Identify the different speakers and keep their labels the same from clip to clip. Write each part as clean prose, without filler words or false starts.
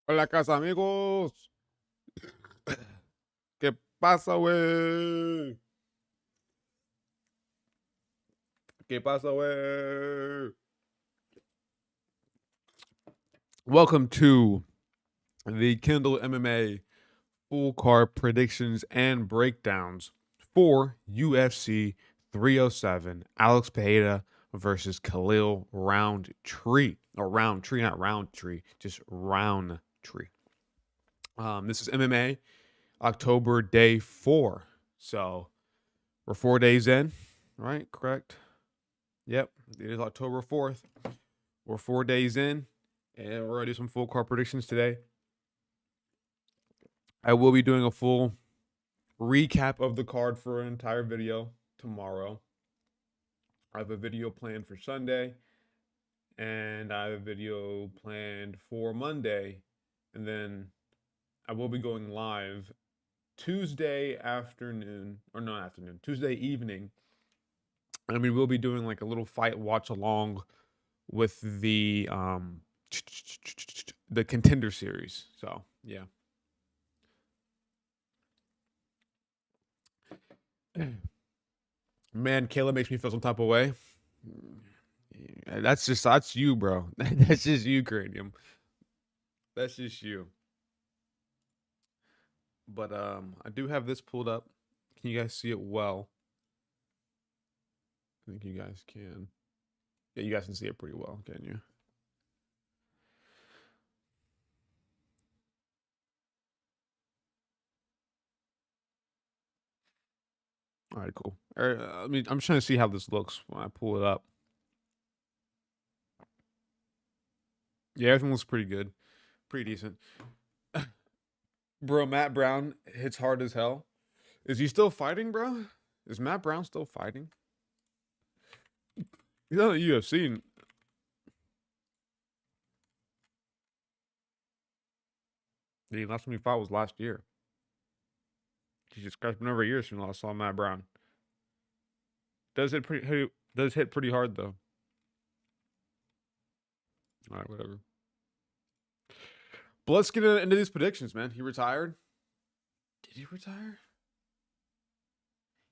Speaker 1: Hola, casa amigos. ¿Qué pasa, güey? ¿Qué pasa, güey? Welcome to the Kindle MMA full card predictions and breakdowns for UFC 307. Alex Pereira versus Khalil Roundtree. Or Roundtree, not Roundtree, just Roundtree. This is MMA October day 4. So we're 4 days in, right? Correct. Yep, it is October 4th. We're 4 days in, and we're going to do some full card predictions today. I will be doing a full recap of the card for an entire video tomorrow. I have a video planned for Sunday, and I have a video planned for Monday, and then I will be going live Tuesday afternoon, or not afternoon, Tuesday evening. And we will be doing like a little fight watch along with the contender series. So yeah. Man, Kayla makes me feel some type of way. That's you, bro. That's just you, Cranium. That's just you. But I do have this pulled up. Can you guys see it well? I think you guys can. Yeah, you guys can see it pretty well, can you? All right, cool. All right, I'm trying to see how this looks when I pull it up. Yeah, everything looks pretty good, pretty decent. Bro, Matt Brown hits hard as hell. Is he still fighting, bro? Is Matt Brown still fighting? He's on the UFC. The last time he fought was last year. Jesus Christ, been over a year since I saw Matt Brown. Does hit pretty hard though. All right, whatever. But let's get into these predictions, man. He retired. Did he retire?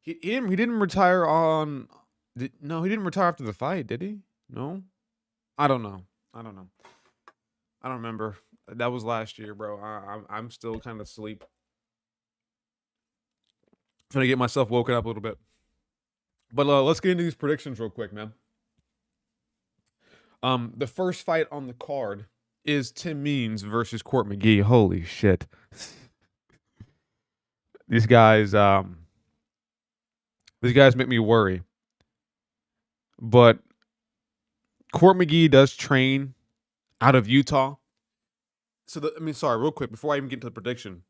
Speaker 1: He didn't retire on. No, he didn't retire after the fight, did he? No, I don't know. I don't know. I don't remember. That was last year, bro. I'm still kind of asleep. Trying to get myself woken up a little bit. But let's get into these predictions real quick, man. The first fight on the card is Tim Means versus Court McGee. Holy shit. These guys make me worry. But Court McGee does train out of Utah. So sorry, real quick before I even get to the prediction.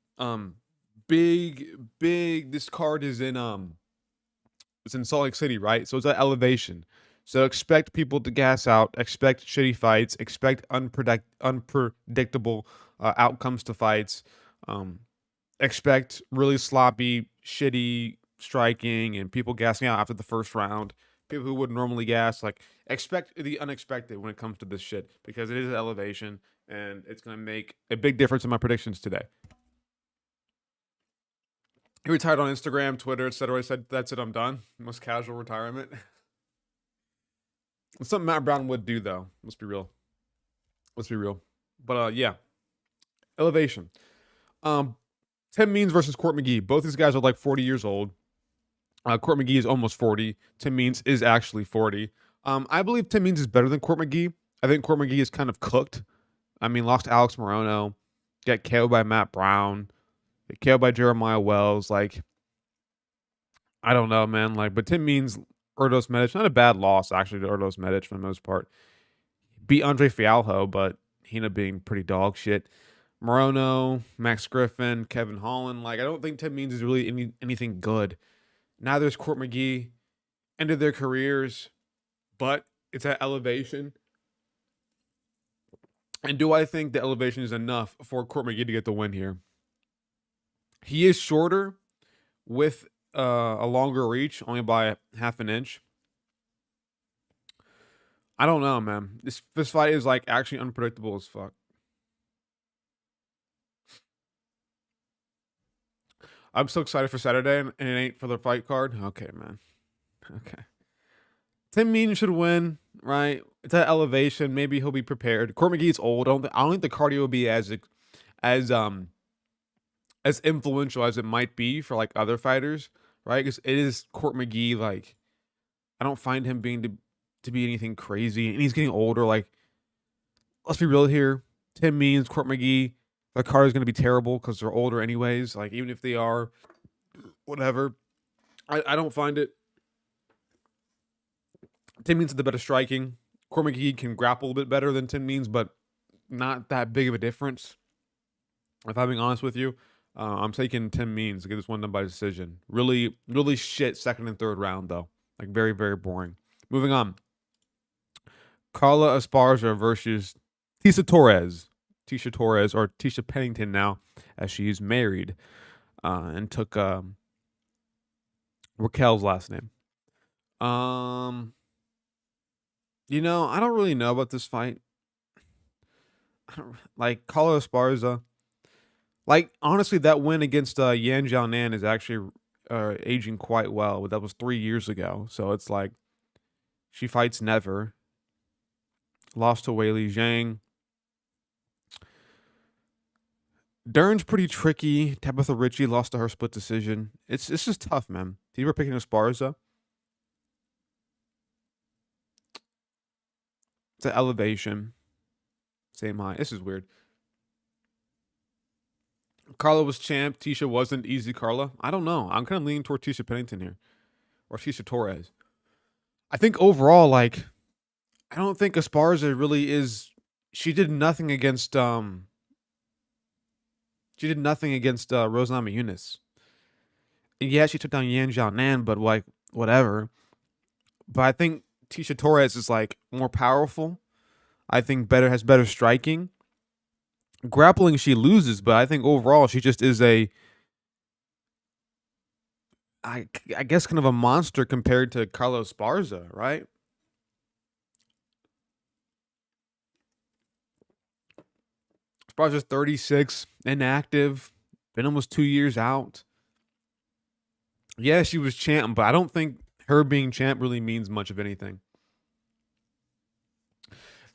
Speaker 1: Big this card is in it's in Salt Lake City, right? So it's at elevation. So expect people to gas out, expect shitty fights, expect unpredictable outcomes to fights. Expect really sloppy, shitty striking and people gassing out after the first round. People who would normally gas, like expect the unexpected when it comes to this shit because it is an elevation and it's gonna make a big difference in my predictions today. He retired on Instagram, Twitter, etc. He said, "That's it, I'm done." Most casual retirement. It's something Matt Brown would do, though. Let's be real. Let's be real. But yeah, elevation. Tim Means versus Court McGee. Both these guys are like 40 years old. Court McGee is almost 40. Tim Means is actually 40. I believe Tim Means is better than Court McGee. I think Court McGee is kind of cooked. I mean, lost to Alex Morono, got KO'd by Matt Brown, got KO'd by Jeremiah Wells. Like, I don't know, man. Like, but Tim Means, Erdos Medic, not a bad loss actually to Erdos Medic for the most part. Beat Andre Fialho, but he ended up being pretty dog shit. Morono, Max Griffin, Kevin Holland. Like, I don't think Tim Means is really anything good. Neither is Court McGee. Ended their careers, but it's at elevation. And do I think the elevation is enough for Court McGee to get the win here? He is shorter with a longer reach, only by half an inch. I don't know, man. This fight is like actually unpredictable as fuck. I'm so excited for Saturday, and it ain't for the fight card. Okay, man. Okay. Tim Mean should win, right? It's at elevation. Maybe he'll be prepared. Court McGee's old. I don't think the cardio will be as as influential as it might be for like other fighters, right? Because it is Court McGee. Like, I don't find him being to be anything crazy, and he's getting older. Like, let's be real here. Tim Means, Court McGee, their card is going to be terrible because they're older anyways. Like, even if they are, whatever. I don't find it. Tim Means is the better striking. Court McGee can grapple a bit better than Tim Means, but not that big of a difference. If I'm being honest with you, I'm taking Tim Means to get this one done by decision. Really, really shit second and third round, though. Like, very, very boring. Moving on. Carla Esparza versus Tisha Torres. Tisha Torres, or Tisha Pennington now, as she's married, and took Raquel's last name. You know, I don't really know about this fight. Like, Carla Esparza. Like, honestly, that win against Yan Xiaonan is actually aging quite well. But that was 3 years ago. So it's like, she fights never. Lost to Weili Zhang. Dern's pretty tricky. Tabitha Ritchie lost to her split decision. It's just tough, man. You were picking Esparza. It's an elevation. Same height. This is weird. Carla was champ. Tisha wasn't. Easy Carla. I don't know. I'm kind of leaning toward Tisha Pennington here. Or Tisha Torres. I think overall, like, I don't think Esparza really is. She did nothing against Rose Namajunas. And yeah, she took down Yan Xiaonan, but like, whatever. But I think Tisha Torres is like more powerful. I think has better striking. Grappling, she loses, but I think overall she just is I guess kind of a monster compared to Carlos Esparza, right? Esparza's 36, inactive, been almost 2 years out. Yeah, she was champ, but I don't think her being champ really means much of anything.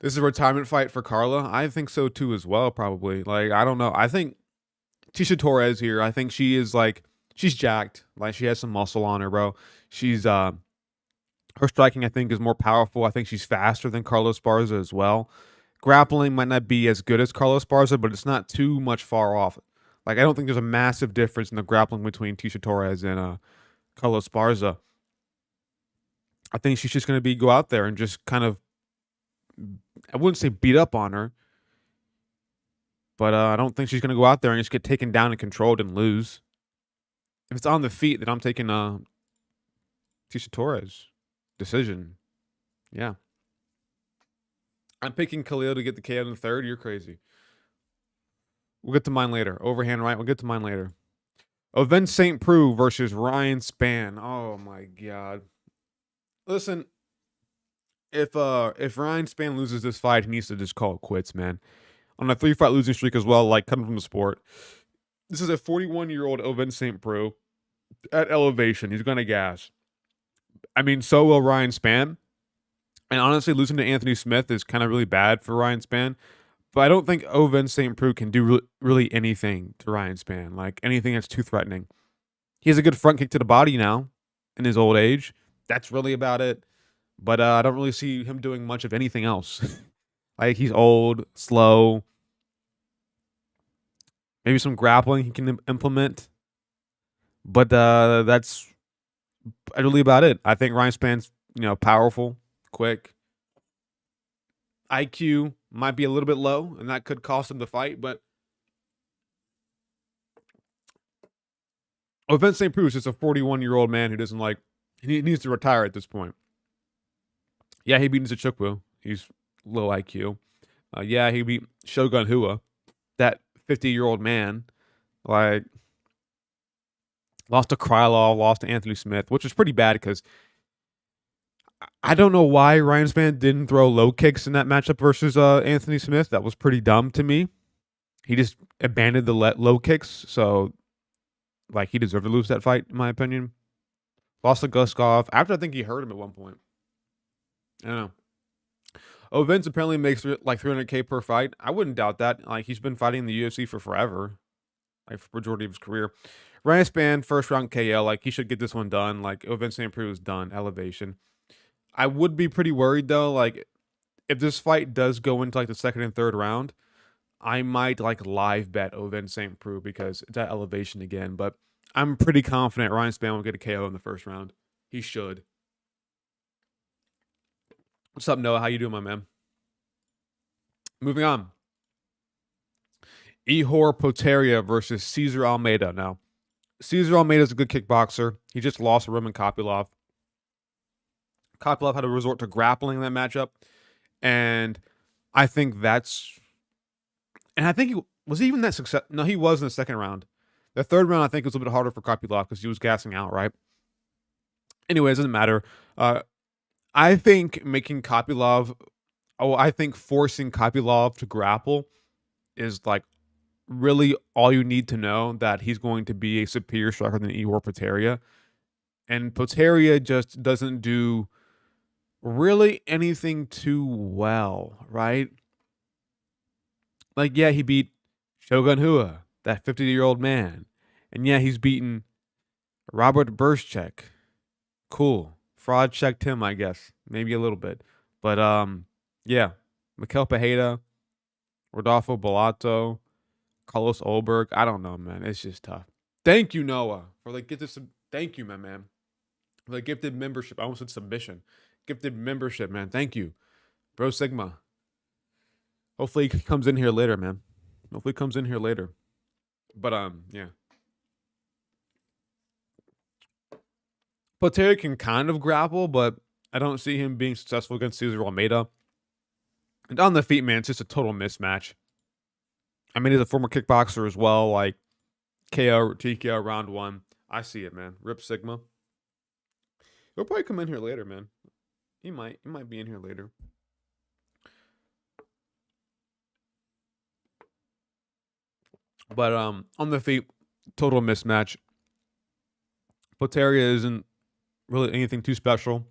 Speaker 1: This is a retirement fight for Carla. I think so too as well, probably. Like, I don't know. I think Tisha Torres here, I think she is like, she's jacked. Like, she has some muscle on her, bro. She's her striking, I think, is more powerful. I think she's faster than Carlos Esparza as well. Grappling might not be as good as Carlos Esparza, but it's not too much far off. Like, I don't think there's a massive difference in the grappling between Tisha Torres and Carlos Esparza. I think she's just going to go out there and just kind of, I wouldn't say beat up on her, but I don't think she's going to go out there and just get taken down and controlled and lose. If it's on the feet, then I'm taking Tisha Torres. Decision. Yeah. I'm picking Khalil to get the KO in the third. You're crazy. We'll get to mine later. Overhand right. We'll get to mine later. Ovince St. Preux versus Ryan Spann. Oh, my God. Listen, if Ryan Spann loses this fight, he needs to just call it quits, man. On a 3-fight losing streak as well, like, coming from the sport. This is a 41-year-old Ovince St. Preux at elevation. He's going to gas. I mean, so will Ryan Spann. And honestly, losing to Anthony Smith is kind of really bad for Ryan Spann. But I don't think Ovince St. Preux can do really anything to Ryan Spann. Like, anything that's too threatening. He has a good front kick to the body now in his old age. That's really about it. But I don't really see him doing much of anything else. Like, he's old, slow. Maybe some grappling he can implement. But that's really about it. I think Ryan Spann's, powerful, quick. IQ might be a little bit low, and that could cost him the fight. But Ovince St. Preux is just a 41-year-old man who doesn't like. He needs to retire at this point. Yeah, he beat Nzechukwu. He's low IQ. Yeah, he beat Shogun Hua, that 50-year-old man. Like, lost to Krylov, lost to Anthony Smith, which was pretty bad because I don't know why Ryan Spann didn't throw low kicks in that matchup versus Anthony Smith. That was pretty dumb to me. He just abandoned the low kicks, so Like, he deserved to lose that fight, in my opinion. Lost to Guskov after I think he hurt him at one point. I don't know. Oh, Vince apparently makes like 300K per fight. I wouldn't doubt that. Like, he's been fighting in the UFC for forever, like for majority of his career. Ryan Spann, first round KO. Like, he should get this one done. Like, Vince St. Preux is done. Elevation. I would be pretty worried though. Like, if this fight does go into like the second and third round, I might like live bet Ovince St. Preux because it's at elevation again. But I'm pretty confident Ryan Spann will get a KO in the first round. He should. What's up, Noah? How you doing, my man? Moving on. Ihor Potieria versus Cesar Almeida. Now, Cesar Almeida is a good kickboxer. He just lost to Roman Kopylov. Kopylov had to resort to grappling in that matchup. And I think that's... And I think was he even that success? No, he was in the second round. The third round, I think, was a little bit harder for Kopylov because he was gassing out, right? Anyways, it doesn't matter. I think making Kopylov... Oh, I think forcing Kopylov to grapple is like really all you need to know that he's going to be a superior striker than Ihor Potieria. And Potieria just doesn't do really anything too well, right? Like, yeah, he beat Shogun Rua, that 50-year-old man. And yeah, he's beaten Robert Burschek. Cool. Fraud checked him, I guess. Maybe a little bit. But, yeah. Mikel Pajeda, Rodolfo Bellato, Carlos Olberg. I don't know, man. It's just tough. Thank you, Noah, for the gifted. Thank you, my man. For the gifted membership. I almost said submission. Gifted membership, man. Thank you, Bro Sigma. Hopefully he comes in here later, man. Hopefully he comes in here later. But yeah. Potieria can kind of grapple, but I don't see him being successful against Cesar Almeida. And on the feet, man, it's just a total mismatch. I mean, he's a former kickboxer as well, like KO, TKO, round one. I see it, man. Rip Sigma. He'll probably come in here later, man. He might be in here later. But on the feet, total mismatch. Potieria isn't really anything too special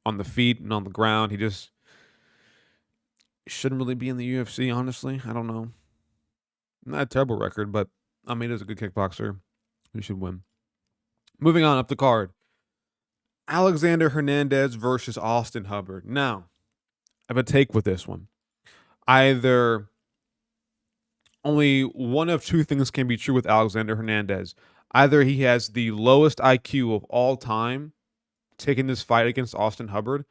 Speaker 1: on the feet and on the ground. He just shouldn't really be in the UFC, honestly. I don't know. Not a terrible record, but I mean, he's a good kickboxer. He should win. Moving on up the card. Alexander Hernandez versus Austin Hubbard. Now, I have a take with this one. Either only one of two things can be true with Alexander Hernandez. Either he has the lowest IQ of all time taking this fight against Austin Hubbard,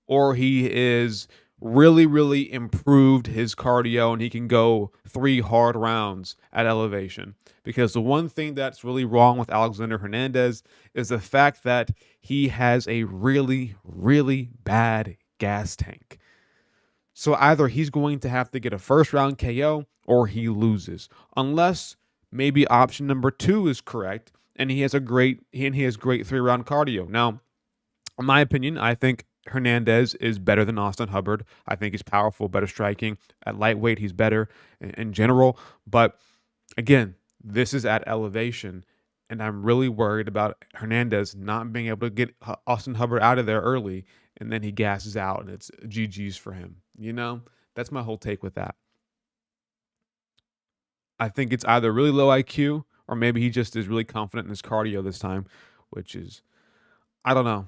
Speaker 1: or he is really, really improved his cardio and he can go 3 hard rounds at elevation. Because the one thing that's really wrong with Alexander Hernandez is the fact that he has a really, really bad gas tank. So either he's going to have to get a first round KO or he loses. Unless maybe option number 2 is correct and he has great 3-round cardio. Now, in my opinion, I think Hernandez is better than Austin Hubbard. I think he's powerful, better striking. At lightweight, he's better in general. But again, this is at elevation, and I'm really worried about Hernandez not being able to get Austin Hubbard out of there early, and then he gasses out, and it's GG's for him. You know, that's my whole take with that. I think it's either really low IQ, or maybe he just is really confident in his cardio this time, which is, I don't know.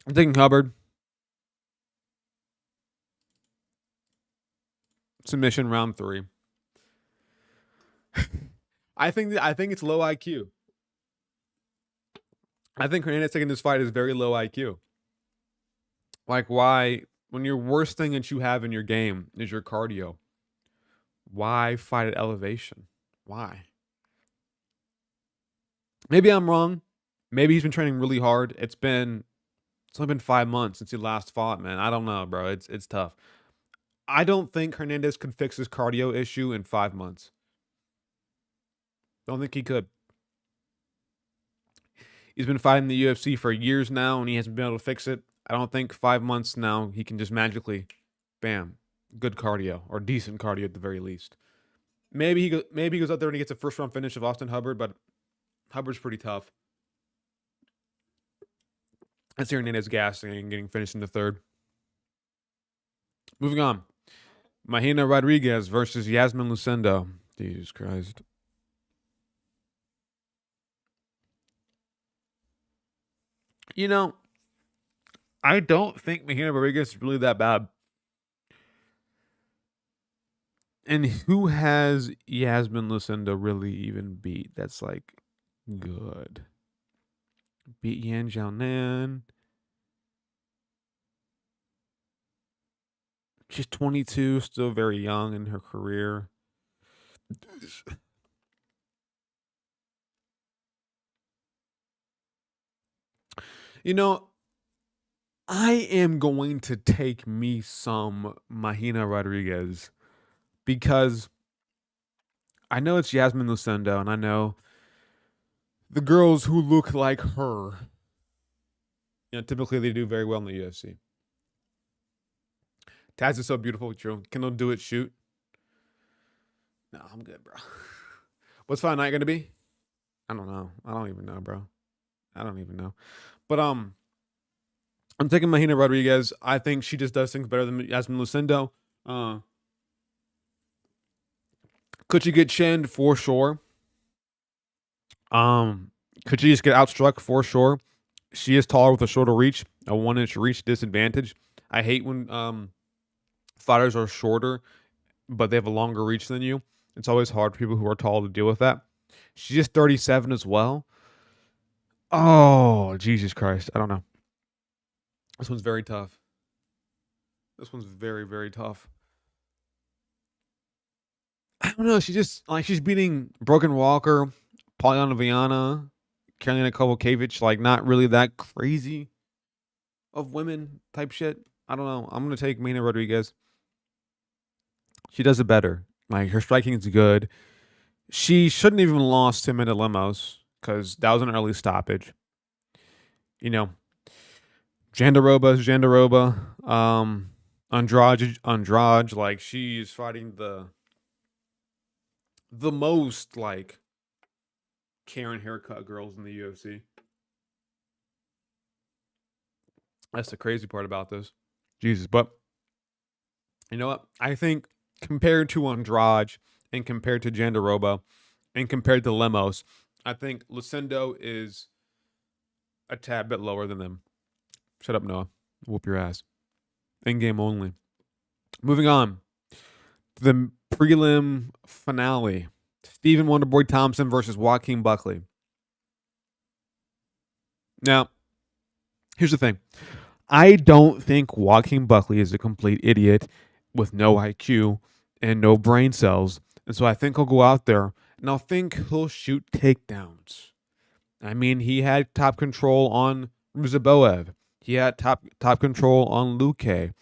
Speaker 1: I'm thinking Hubbard. Submission round 3. I think it's low IQ. I think Hernandez taking this fight is very low IQ. Like, why, when your worst thing that you have in your game is your cardio, why fight at elevation? Why? Maybe I'm wrong. Maybe he's been training really hard. It's only been 5 months since he last fought, man. I don't know, bro. It's tough. I don't think Hernandez can fix his cardio issue in 5 months. Don't think he could. He's been fighting the UFC for years now, and he hasn't been able to fix it. I don't think 5 months now he can just magically, bam, good cardio or decent cardio at the very least. Maybe he goes out there and he gets a first round finish of Austin Hubbard, but Hubbard's pretty tough. That's Hernandez gassing and getting finished in the third. Moving on. Mahina Rodriguez versus Yasmin Lucendo. Jesus Christ. You know, I don't think Mahina Rodriguez is really that bad. And who has Yasmin Lucendo really even beat that's like good? Beat Yan Jianan. She's 22, still very young in her career. You know, I am going to take me some Mahina Rodriguez because I know it's Yasmin Lucendo, and I know the girls who look like her, typically they do very well in the UFC. Taz is so beautiful. True. Kendall, do it, shoot. No, I'm good, bro. What's Fight Night gonna be? I don't know. I don't even know, bro. I don't even know. But I'm taking Mahina Rodriguez. I think she just does things better than Yasmin Lucendo. Could she get chinned? For sure. Could she just get outstruck? For sure. She is taller with a shorter reach, a 1-inch reach disadvantage. I hate when fighters are shorter, but they have a longer reach than you. It's always hard for people who are tall to deal with that. She's just 37 as well. Oh, Jesus Christ. I don't know. This one's very tough. This one's very, very tough. I don't know. She's beating Broken Walker, Polyana Viana, Karolina Kowalkiewicz, like not really that crazy of women type shit. I don't know. I'm gonna take Mina Rodriguez. She does it better. Like her striking is good. She shouldn't even lost to Amanda Lemos because that was an early stoppage. Jandaroba is Jandaroba. Andrade, like she's fighting the most like Karen haircut girls in the UFC. That's the crazy part about this. Jesus, but you know what? I think compared to Andrade and compared to Jandaroba and compared to Lemos, I think Lucendo is a tad bit lower than them. Shut up, Noah. Whoop your ass. In game only. Moving on. The prelim finale. Stephen Wonderboy Thompson versus Joaquin Buckley. Now, here's the thing. I don't think Joaquin Buckley is a complete idiot with no IQ and no brain cells. And so I think he'll go out there and I think he'll shoot takedowns. I mean, he had top control on Ruzaboev. He had top control on Luque.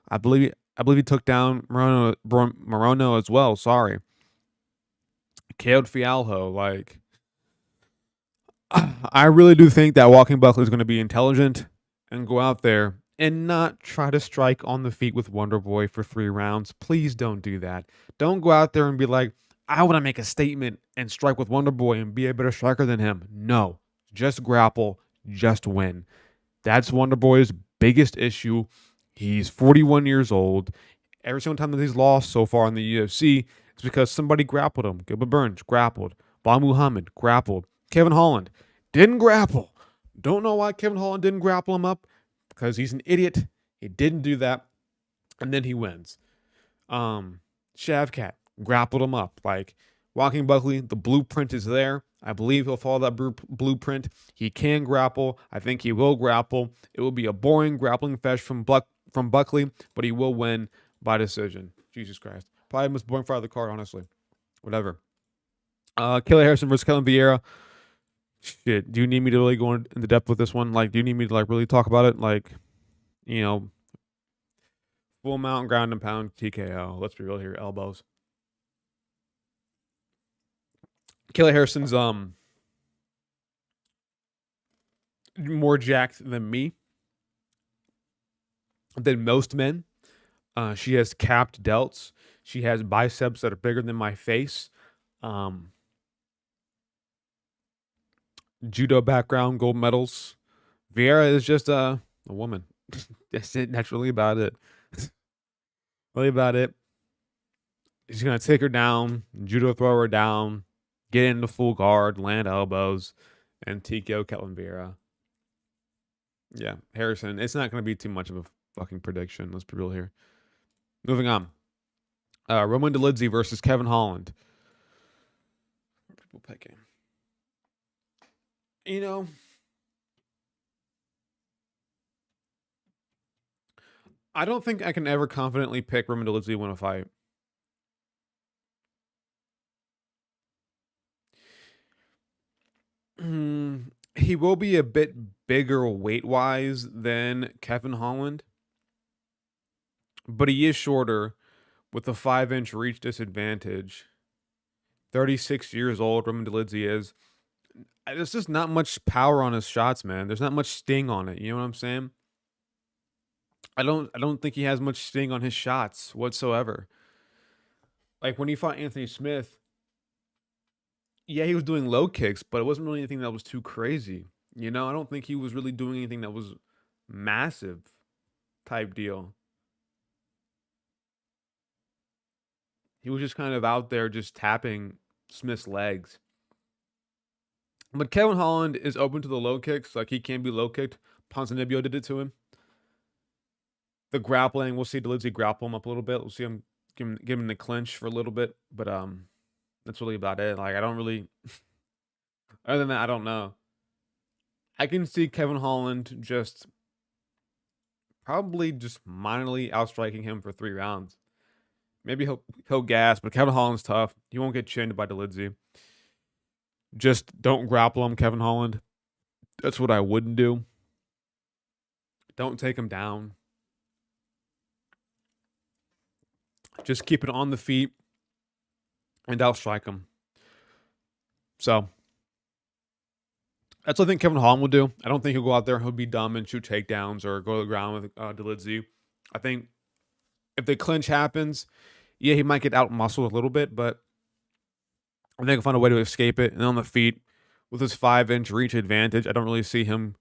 Speaker 1: I believe he took down Morono as well. Sorry. KO'd Fialho. Like, I really do think that Joaquin Buckley is going to be intelligent and go out there and not try to strike on the feet with Wonderboy for 3 rounds. Please don't do that. Don't go out there and be like, I want to make a statement and strike with Wonderboy and be a better striker than him. No. Just grapple. Just win. That's Wonderboy's biggest issue. He's 41 years old. Every single time that he's lost so far in the UFC, it's because somebody grappled him. Gilbert Burns grappled. Bob Muhammad grappled. Kevin Holland didn't grapple. Don't know why Kevin Holland didn't grapple him up, because he's an idiot. He didn't do that, and then he wins. Shavkat grappled him up. Like, Joaquin Buckley, the blueprint is there. I believe he'll follow that blueprint. He can grapple. I think he will grapple. It will be a boring grappling fest from Buckley, but he will win by decision. Jesus Christ. Probably the most boring fight of the card, honestly. Whatever. Kayla Harrison versus Kellen Vieira. Shit, do you need me to really go into depth with this one? Like, do you need me to like really talk about it? Like, full mount, ground and pound, TKO. Let's be real here. Elbows. Kayla Harrison's more jacked than me, than most men. She has capped delts. She has biceps that are bigger than my face. Um, Judo background, gold medals. Vieira is just a woman. That's it. That's really about it. Really about it. He's gonna take her down, judo throw her down, get into full guard, land elbows, and TKO Ketlin Vieira. Yeah, Harrison. It's not gonna be too much of a fucking prediction. Let's be real here. Moving on. Roman Dolidze versus Kevin Holland. People picking. You know, I don't think I can ever confidently pick Roman Dolidze to win a fight. He will be a bit bigger weight wise than Kevin Holland, but he is shorter with a 5-inch reach disadvantage. 36 years old, Roman Dolidze is. There's just not much power on his shots, man. There's not much sting on it. You know what I'm saying? I don't think he has much sting on his shots whatsoever. Like when he fought Anthony Smith, yeah, he was doing low kicks, but it wasn't really anything that was too crazy. You know, I don't think he was really doing anything that was massive type deal. He was just kind of out there just tapping Smith's legs. But Kevin Holland is open to the low kicks. Like he can be low kicked. Ponzinibbio did it to him. The grappling, we'll see Dolidze grapple him up a little bit. We'll see him give him the clinch for a little bit. But that's really about it. Like I don't really other than that, I don't know. I can see Kevin Holland just probably just minorly outstriking him for 3 rounds. Maybe he'll gas, but Kevin Holland's tough. He won't get chinned by Dolidze. Just don't grapple him, Kevin Holland. That's what I wouldn't do. Don't take him down. Just keep it on the feet and outstrike him. So that's what I think Kevin Holland will do. I don't think he'll go out there and he'll be dumb and shoot takedowns or go to the ground with Dolidze. I think if the clinch happens, yeah, he might get out muscled a little bit, but I think he'll find a way to escape it. And on the feet, with his 5-inch reach advantage, I don't really see him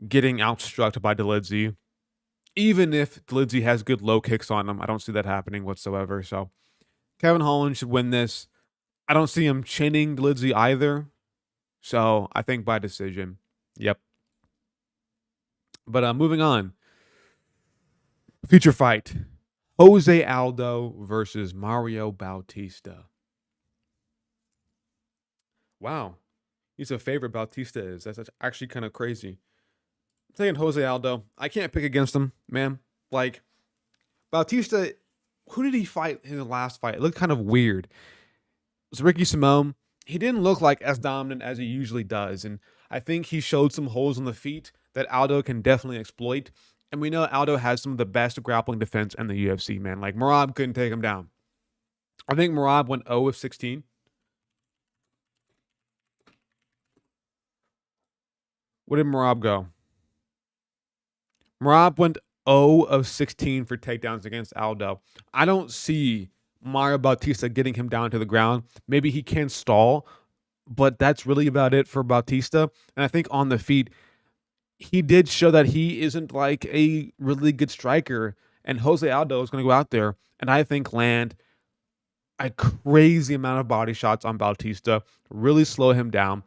Speaker 1: getting outstruck by Dolidze. Even if Dolidze has good low kicks on him, I don't see that happening whatsoever. So Kevin Holland should win this. I don't see him chinning Dolidze either. So I think by decision. Yep. But moving on. Future fight. Jose Aldo versus Mario Bautista. Wow. He's a favorite, Bautista is. That's actually kind of crazy. I'm taking Jose Aldo. I can't pick against him, man. Like, Bautista, who did he fight in the last fight? It looked kind of weird. It was Ricky Simone. He didn't look like as dominant as he usually does. And I think he showed some holes in the feet that Aldo can definitely exploit. And we know Aldo has some of the best grappling defense in the UFC, man. Like, Merab couldn't take him down. I think Merab went 0 of 16. What did Merab go? Merab went 0 of 16 for takedowns against Aldo. I don't see Mario Bautista getting him down to the ground. Maybe he can stall, but that's really about it for Bautista. And I think on the feet, he did show that he isn't like a really good striker. And Jose Aldo is going to go out there and I think land a crazy amount of body shots on Bautista, really slow him down.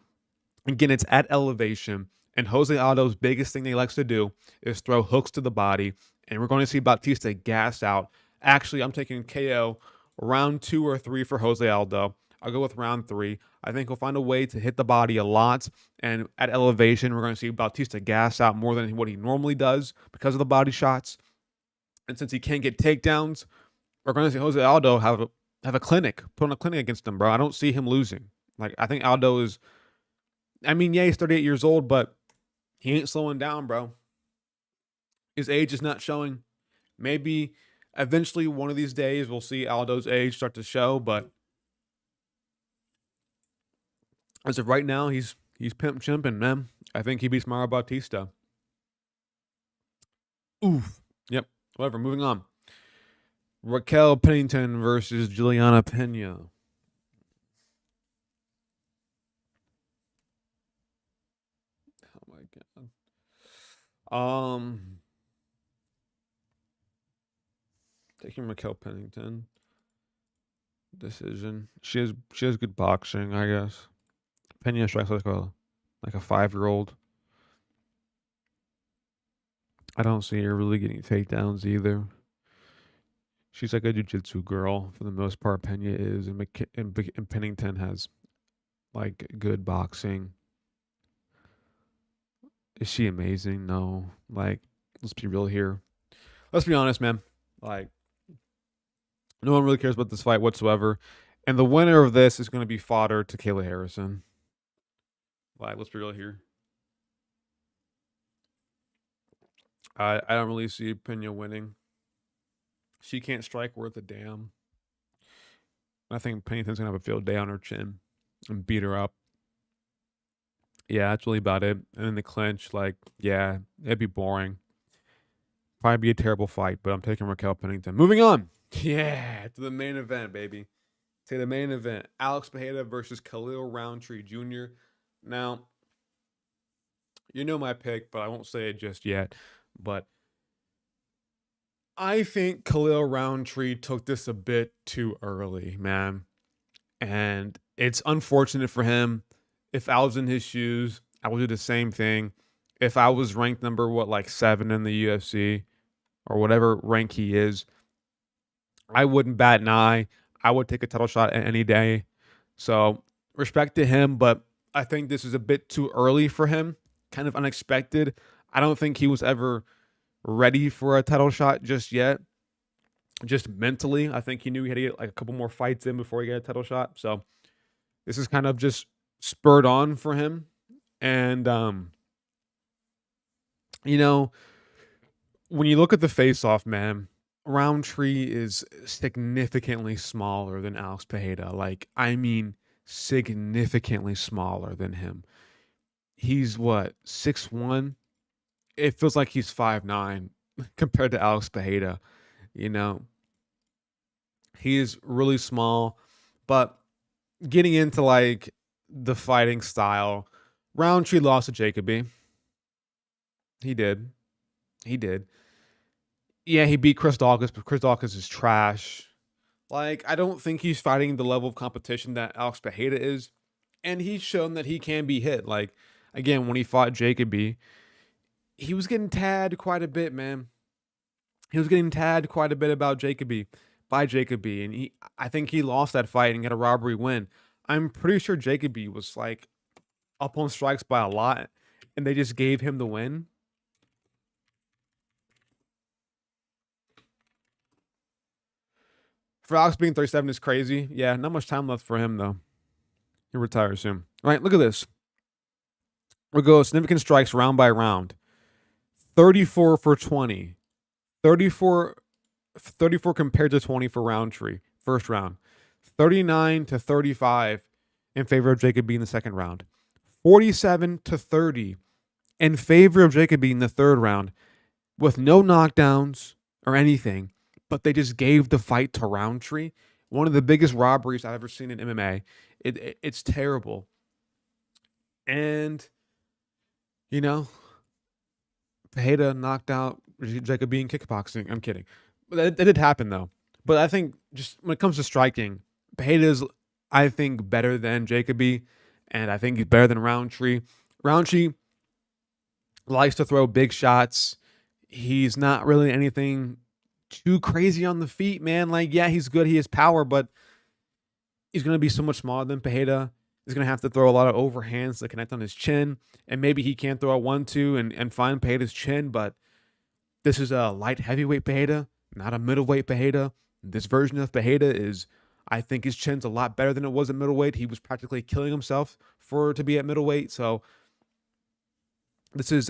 Speaker 1: Again, it's at elevation. And Jose Aldo's biggest thing that he likes to do is throw hooks to the body. And we're going to see Bautista gas out. Actually, I'm taking KO round 2 or 3 for Jose Aldo. I'll go with round 3. I think he'll find a way to hit the body a lot. And at elevation, we're going to see Bautista gas out more than what he normally does because of the body shots. And since he can't get takedowns, we're going to see Jose Aldo have a clinic, put on a clinic against him, bro. I don't see him losing. Like, I think Aldo is, I mean, yeah, he's 38 years old, but he ain't slowing down, bro. His age is not showing. Maybe eventually one of these days we'll see Aldo's age start to show, but as of right now, he's pimp chimping, man. I think he beats Mario Bautista. Oof. Yep. Whatever. Moving on. Raquel Pennington versus Juliana Pena. Oh my god. Taking Raquel Pennington. Decision. She has good boxing, I guess. Pena strikes like a 5-year-old. I don't see her really getting takedowns either. She's like a jiu-jitsu girl for the most part. Pena is, and Pennington has like good boxing. Is she amazing? No. Like, let's be real here. Let's be honest, man. Like, no one really cares about this fight whatsoever. And the winner of this is going to be fodder to Kayla Harrison. Like, let's be real here. I don't really see Pena winning. She can't strike worth a damn. I think Pennington's going to have a field day on her chin and beat her up. Yeah, that's really about it. And then the clinch, like, yeah, it'd be boring. Probably be a terrible fight, but I'm taking Raquel Pennington. Moving on. Yeah, to the main event, baby. To the main event. Alex Pereira versus Khalil Roundtree Jr. Now, you know my pick, but I won't say it just yet. But I think Khalil Roundtree took this a bit too early, man. And it's unfortunate for him. If I was in his shoes, I would do the same thing. If I was ranked number, like 7 in the UFC or whatever rank he is, I wouldn't bat an eye. I would take a title shot any day. So respect to him, but I think this is a bit too early for him. Kind of unexpected. I don't think he was ever ready for a title shot just yet. Just mentally, I think he knew he had to get like a couple more fights in before he got a title shot. So this is kind of just spurred on for him. And you know, when you look at the face-off, man, Roundtree is significantly smaller than Alex Pereira. Like, I mean, significantly smaller than him. He's what, 6'1"? It feels like he's 5'9" compared to Alex Pereira. You know, he is really small, but getting into like the fighting style, Roundtree lost to Jacoby. He did. He did. Yeah, he beat Chris Dawkins, but Chris Dawkins is trash. Like, I don't think he's fighting the level of competition that Alex Pereira is. And he's shown that he can be hit. Like, again, when he fought Jacoby, he was getting tagged quite a bit, man. He was getting tagged quite a bit about Jacoby, by Jacoby. And I think he lost that fight and got a robbery win. I'm pretty sure Jacoby was like up on strikes by a lot, and they just gave him the win. For Alex being 37 is crazy. Yeah, not much time left for him, though. He'll retire soon. All right, look at this. We'll go significant strikes round by round. 34 for 20. 34, 34 compared to 20 for Roundtree, first round. 39 to 35 in favor of Jacoby in the second round. 47 to 30 in favor of Jacoby in the third round with no knockdowns or anything, but they just gave the fight to Roundtree. One of the biggest robberies I've ever seen in MMA. It's terrible. And, you know, Pereira knocked out Jacoby in kickboxing. I'm kidding. But that did happen, though. But I think just when it comes to striking, Pereira's, I think, better than Jacoby. And I think he's better than Roundtree. Roundtree likes to throw big shots. He's not really anything too crazy on the feet, man. Like, yeah, he's good. He has power, but he's going to be so much smaller than Pereira. He's going to have to throw a lot of overhands to connect on his chin. And maybe he can throw a 1-2 and find Pereira's chin, but this is a light heavyweight Pereira, not a middleweight Pereira. This version of Pereira is, I think his chin's a lot better than it was at middleweight. He was practically killing himself to be at middleweight. So this is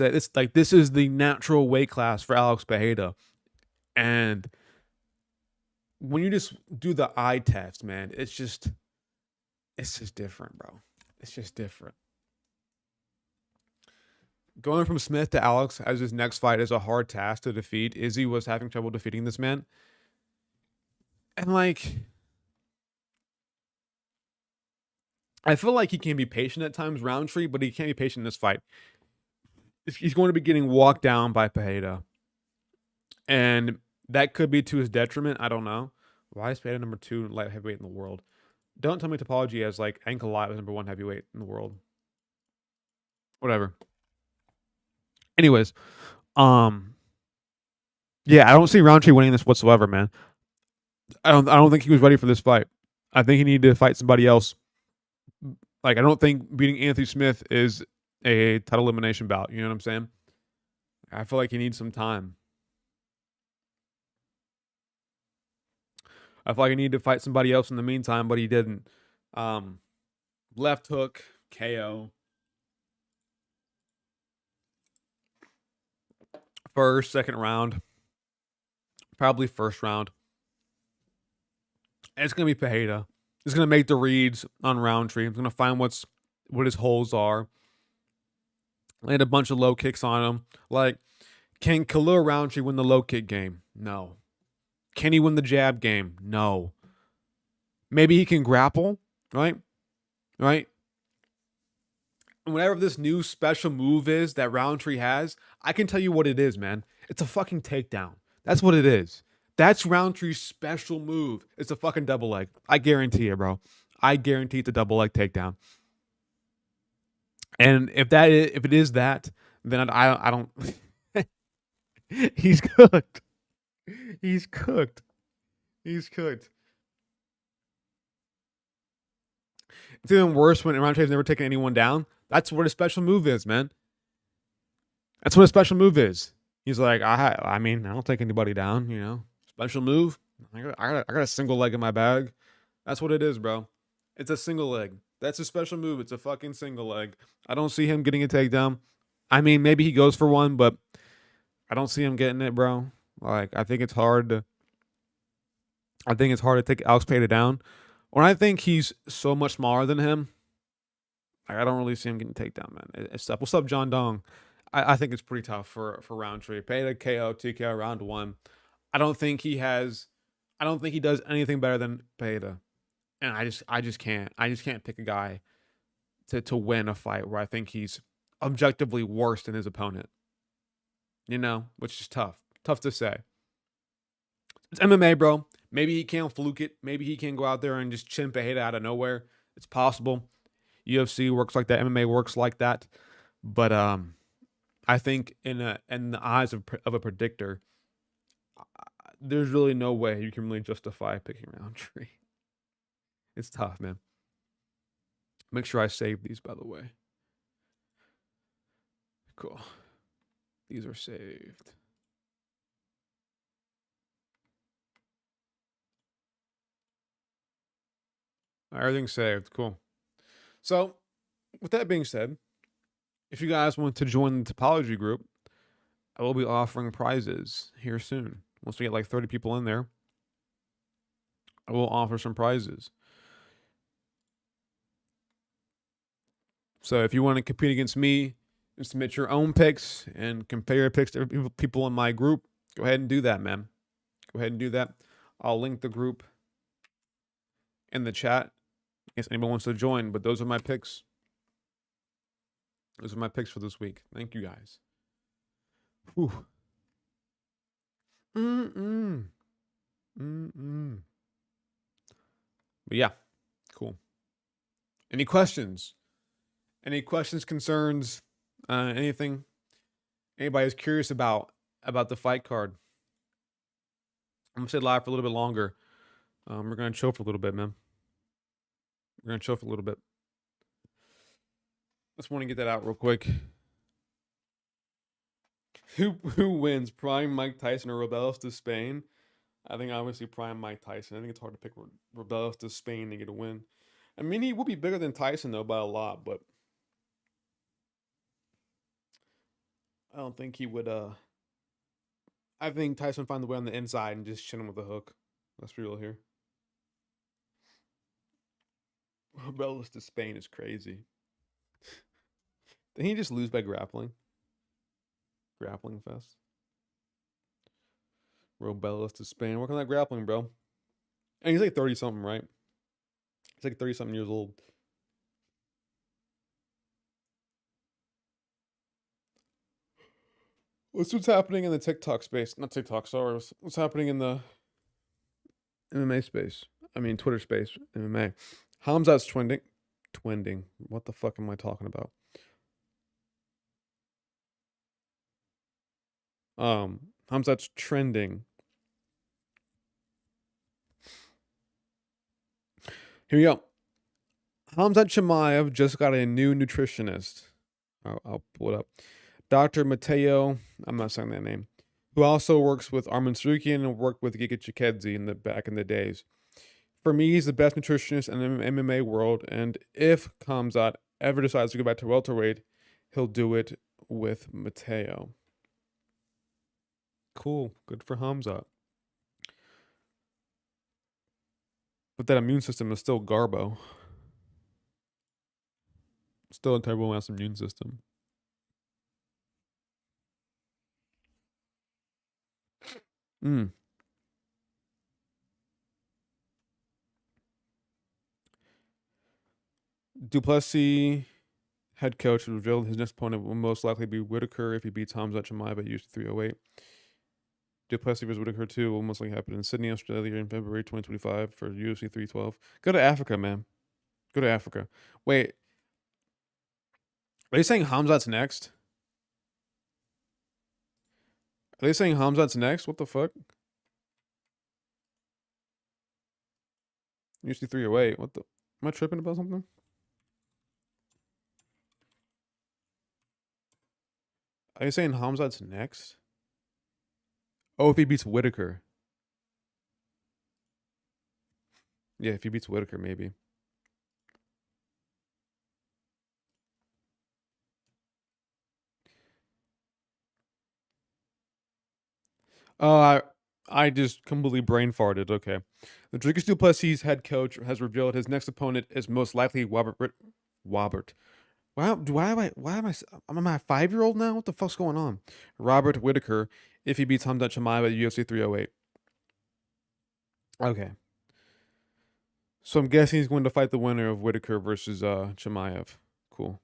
Speaker 1: the natural weight class for Alex Pereira. And when you just do the eye test, man, it's just different, bro. It's just different. Going from Smith to Alex as his next fight is a hard task to defeat. Izzy was having trouble defeating this man. And like, I feel like he can be patient at times, Roundtree, but he can't be patient in this fight. He's going to be getting walked down by Pereira, and that could be to his detriment. I don't know. Why is Pereira number 2 light heavyweight in the world? Don't tell me Topology has like Ankalaev as number 1 heavyweight in the world. Whatever. Anyways, yeah, I don't see Roundtree winning this whatsoever, man. I don't think he was ready for this fight. I think he needed to fight somebody else. Like, I don't think beating Anthony Smith is a title elimination bout. You know what I'm saying? I feel like he needs some time. I feel like he needed to fight somebody else in the meantime, but he didn't. Left hook, KO. First, second round. Probably first round. And it's going to be Pereira. He's going to make the reads on Roundtree. He's going to find what his holes are. Land a bunch of low kicks on him. Like, can Khalil Roundtree win the low kick game? No. Can he win the jab game? No. Maybe he can grapple, right? Right? And whatever this new special move is that Roundtree has, I can tell you what it is, man. It's a fucking takedown. That's what it is. That's Roundtree's special move. It's a fucking double leg. I guarantee it, bro. I guarantee it's a double leg takedown. And if it is that, then I don't. He's cooked. He's cooked. He's cooked. It's even worse when Roundtree's never taken anyone down. That's what a special move is, man. That's what a special move is. He's like, I mean, I don't take anybody down, you know. Special move. I got a single leg in my bag. That's what it is, bro. It's a single leg. That's a special move. It's a fucking single leg. I don't see him getting a takedown. I mean, maybe he goes for one, but I don't see him getting it, bro. Like, I think it's hard to take Alex Pereira down. When I think he's so much smaller than him, I don't really see him getting takedown, man. It's tough. What's up, John Dong? I think it's pretty tough for Roundtree. Pereira KO, TKO, round 1. I don't think he does anything better than Pereira. And I just can't pick a guy to win a fight where I think he's objectively worse than his opponent. You know, which is tough. Tough to say. It's MMA, bro. Maybe he can't fluke it. Maybe he can go out there and just chin Pereira out of nowhere. It's possible. UFC works like that. MMA works like that. But I think in the eyes of a predictor, there's really no way you can really justify picking Roundtree. It's tough, man. Make sure I save these, by the way. Cool. These are saved. All right, everything's saved. Cool. So, with that being said, if you guys want to join the Topology group, I will be offering prizes here soon. Once we get like 30 people in there, I will offer some prizes. So if you want to compete against me and submit your own picks and compare your picks to people in my group, go ahead and do that, man. Go ahead and do that. I'll link the group in the chat in case anyone wants to join. But those are my picks. Those are my picks for this week. Thank you, guys. Whew. But yeah, cool. Any questions? Any questions, concerns, anything? Anybody's curious about the fight card? I'm gonna stay live for a little bit longer. We're gonna chill for a little bit, man. We're gonna chill for a little bit. Just want to get that out real quick. Who wins, Prime Mike Tyson or Rubeles to Spain? I think obviously Prime Mike Tyson. I think it's hard to pick Rubeles to Spain to get a win. I mean, he would be bigger than Tyson though by a lot, but I don't think he would. I think Tyson would find the way on the inside and just chin him with a hook. Let's be real here. Rubeles to Spain is crazy. Did he just lose by grappling? Grappling fest. Rubeles to Spain. Work on that grappling, bro. And he's like 30 something, right? He's like 30 something years old. What's happening in the TikTok space? Not TikTok, sorry. What's happening in the MMA space? I mean, Twitter space, MMA. Hamzat's twinding. Twinding. What the fuck am I talking about? Hamzat's trending. Here we go. Hamzat Chimaev just got a new nutritionist. I'll pull it up. Dr. Mateo, I'm not saying that name, who also works with Armin Sarukian and worked with Giga Chikadze in the back in the days. For me, he's the best nutritionist in the MMA world, and if Hamzat ever decides to go back to welterweight, he'll do it with Mateo. Cool. Good for Hamzat. But that immune system is still garbo. Still a terrible ass immune system. Mm. Duplessis, head coach, revealed his next opponent will most likely be Whitaker if he beats Hamzat Chimaev at UFC 308. Duplessis vs. Whitaker 2 will most likely happen in Sydney, Australia in February 2025 for UFC 312. Go to Africa, man. Go to Africa. Wait, are they saying Hamzat's next? Are they saying Hamzat's next? What the fuck? UFC 308. What the? Am I tripping about something? Are you saying Hamzat's next? Oh, if he beats Whitaker. Yeah, if he beats Whitaker, maybe. Oh, I just completely brain farted. Okay. The Dricus Duplessis head coach has revealed his next opponent is most likely Wobert. Why am I? I'm a 5-year-old now. What the fuck's going on? Robert Whitaker, if he beats Hamzat Chimaev at UFC 308. Okay. So I'm guessing he's going to fight the winner of Whitaker versus Chimaev. Cool.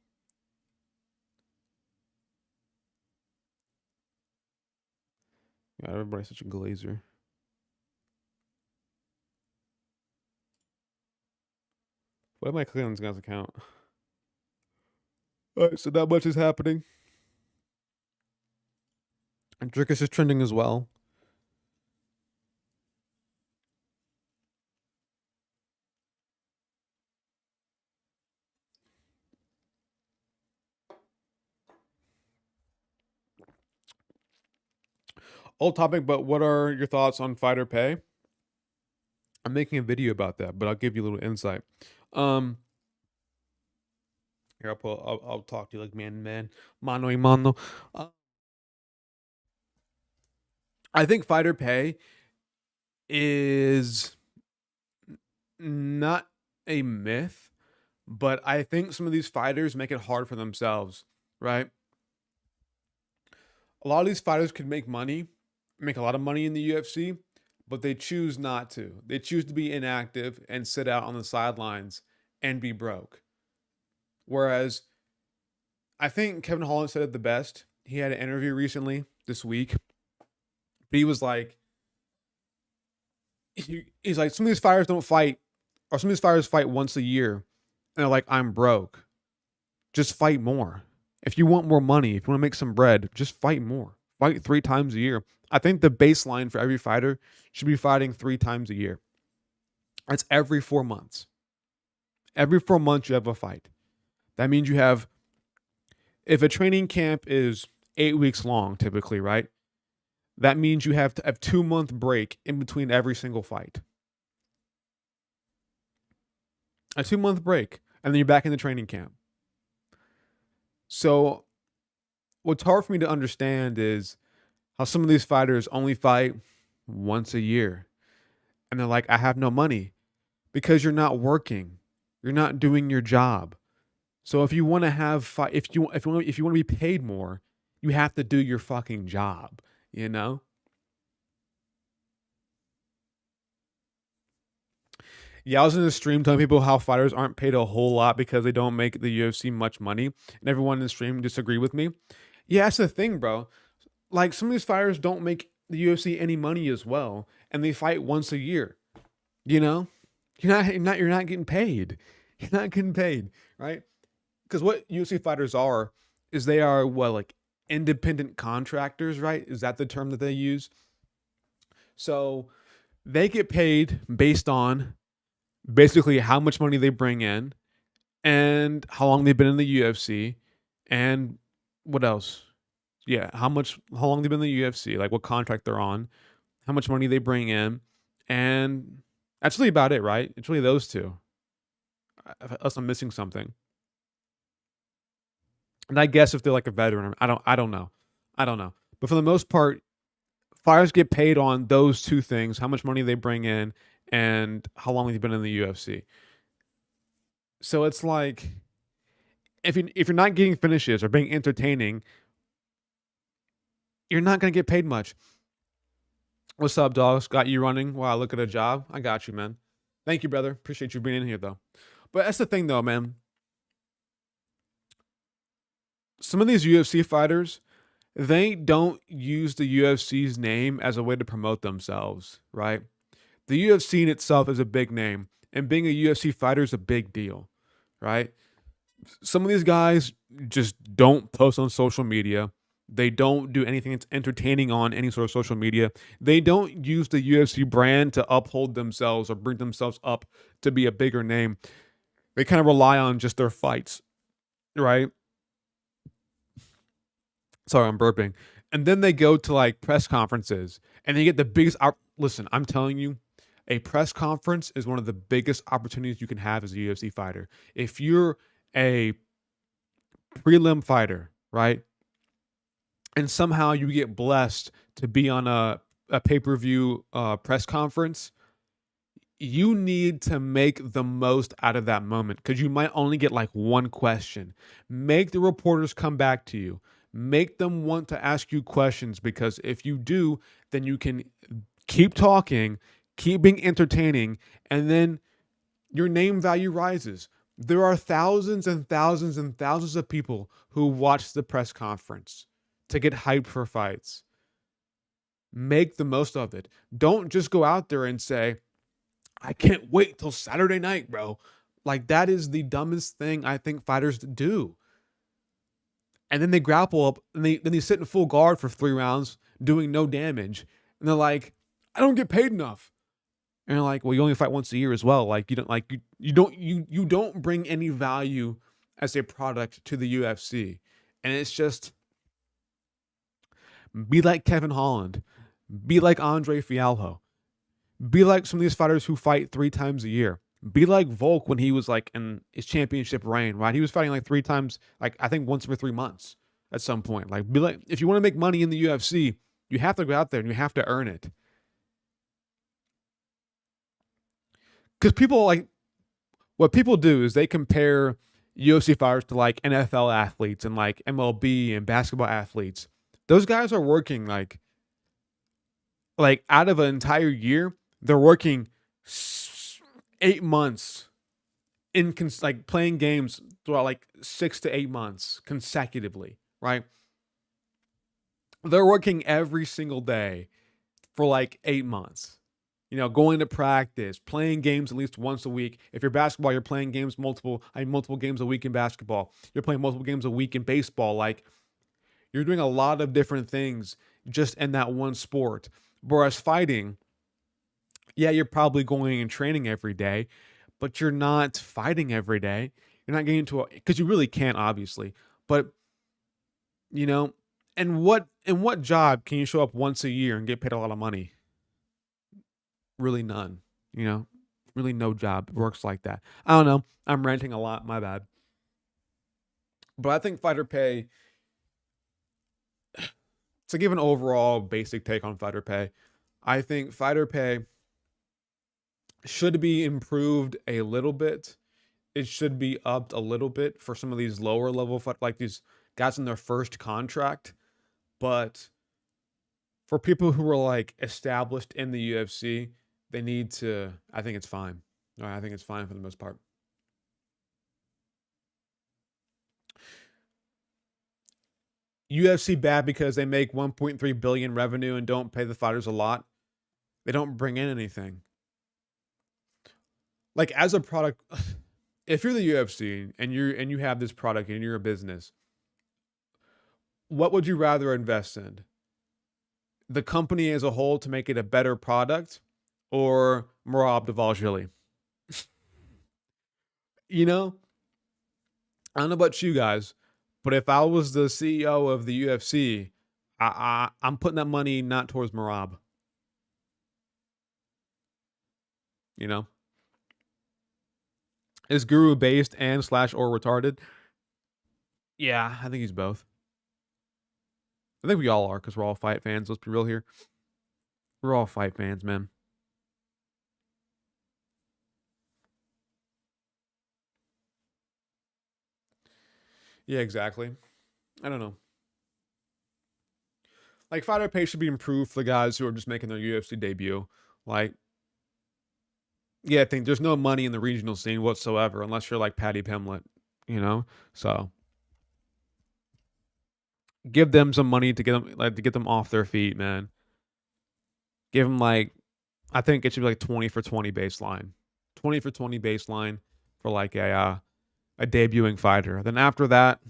Speaker 1: Yeah, everybody's such a glazer. Why am I clicking on this guy's account? All right, so not much is happening. And Dricus is trending as well. Old topic, but what are your thoughts on fighter pay? I'm making a video about that, but I'll give you a little insight. Here I'll talk to you like man to man, mano y mano. I think fighter pay is not a myth, but I think some of these fighters make it hard for themselves, right? A lot of these fighters could make money, make a lot of money in the UFC, but they choose not to. They choose to be inactive and sit out on the sidelines and be broke. Whereas I think Kevin Holland said it the best. He had an interview recently this week. But he was like, he's like, some of these fighters don't fight, or some of these fighters fight once a year, and they're like, I'm broke. Just fight more. If you want more money, if you want to make some bread, just fight more. Fight 3 times a year. I think the baseline for every fighter should be fighting 3 times a year. That's every 4 months. Every 4 months you have a fight. That means you have, if a training camp is 8 weeks long, typically, right? That means you have to have 2-month break in between every single fight. A 2-month break, and then you're back in the training camp. So what's hard for me to understand is how some of these fighters only fight once a year. And they're like, I have no money. Because you're not working. You're not doing your job. So if you want to have if you want to be paid more, you have to do your fucking job, you know? Yeah, I was in the stream telling people how fighters aren't paid a whole lot because they don't make the UFC much money, and everyone in the stream disagreed with me. Yeah, that's the thing, bro. Like some of these fighters don't make the UFC any money as well, and they fight once a year. You know, you're not getting paid. You're not getting paid, right? Because what UFC fighters are is they are what like independent contractors, right? Is that the term that they use? So they get paid based on basically how much money they bring in and how long they've been in the UFC and what else? Yeah, how long they've been in the UFC, like what contract they're on, how much money they bring in, and that's really about it, right? It's really those two. Unless I'm missing something. And I guess if they're like a veteran, I don't know. I don't know. But for the most part, fighters get paid on those two things, how much money they bring in and how long they've been in the UFC. So it's like if you're not getting finishes or being entertaining, you're not gonna get paid much. What's up, dogs? Got you running while I look at a job? I got you, man. Thank you, brother. Appreciate you being in here, though. But that's the thing, though, man. Some of these UFC fighters, they don't use the UFC's name as a way to promote themselves, right? The UFC in itself is a big name, and being a UFC fighter is a big deal, right? Some of these guys just don't post on social media. They don't do anything that's entertaining on any sort of social media. They don't use the UFC brand to uphold themselves or bring themselves up to be a bigger name. They kind of rely on just their fights, right? Sorry, I'm burping. And then they go to like press conferences and they get the biggest. Listen, I'm telling you, a press conference is one of the biggest opportunities you can have as a UFC fighter. If you're a prelim fighter, right? And somehow you get blessed to be on a pay-per-view press conference, you need to make the most out of that moment because you might only get like one question. Make the reporters come back to you. Make them want to ask you questions because if you do, then you can keep talking, keep being entertaining, and then your name value rises. There are thousands and thousands and thousands of people who watch the press conference to get hyped for fights. Make the most of it. Don't just go out there and say, I can't wait till Saturday night, bro. Like, that is the dumbest thing I think fighters do. And then they grapple up and then they sit in full guard for 3 rounds doing no damage. And they're like, I don't get paid enough. And you're like, well, you only fight once a year as well. Like you don't bring any value as a product to the UFC. And it's just be like Kevin Holland, be like Andre Fialho, be like some of these fighters who fight 3 times a year. Be like Volk when he was like in his championship reign, right? He was fighting like 3 times, like I think once every 3 months at some point. Like be like, if you want to make money in the UFC, you have to go out there and you have to earn it. Because people like what people do is they compare UFC fighters to like NFL athletes and like MLB and basketball athletes. Those guys are working like out of an entire year, they're working 8 months in like playing games throughout like 6 to 8 months consecutively, right? They're working every single day for like 8 months. You know, going to practice, playing games at least once a week. If you're basketball, you're playing games multiple games a week in basketball. You're playing multiple games a week in baseball. Like you're doing a lot of different things just in that one sport. Whereas fighting, yeah, you're probably going and training every day, but you're not fighting every day. You're not getting into a because you really can't, obviously. But you know, and what job can you show up once a year and get paid a lot of money? Really none. You know, really no job works like that. I don't know. I'm ranting a lot. My bad. But I think fighter pay. To give an overall basic take on fighter pay, I think fighter pay should be improved a little bit. It should be upped a little bit for some of these lower level like these guys in their first contract. But for people who are like established in the UFC, they need to. I think it's fine. I think it's fine for the most part. UFC bad because they make 1.3 billion revenue and don't pay the fighters a lot. They don't bring in anything. Like as a product, if you're the UFC and you have this product and you're a business, what would you rather invest in? The company as a whole to make it a better product, or Merab Dvalishvili? You know, I don't know about you guys, but if I was the CEO of the UFC, I'm putting that money not towards Merab. You know, is Guru based and slash or retarded? Yeah, I think he's both. I think we all are because we're all fight fans. Let's be real here. We're all fight fans, man. Yeah, exactly. I don't know. Like fighter pay should be improved for the guys who are just making their UFC debut. Like, yeah, I think there's no money in the regional scene whatsoever unless you're like Paddy Pimlet, you know. So give them some money to get them off their feet, man. Give them like I think it should be like 20 for 20 baseline, 20 for 20 baseline for like a debuting fighter. Then after that,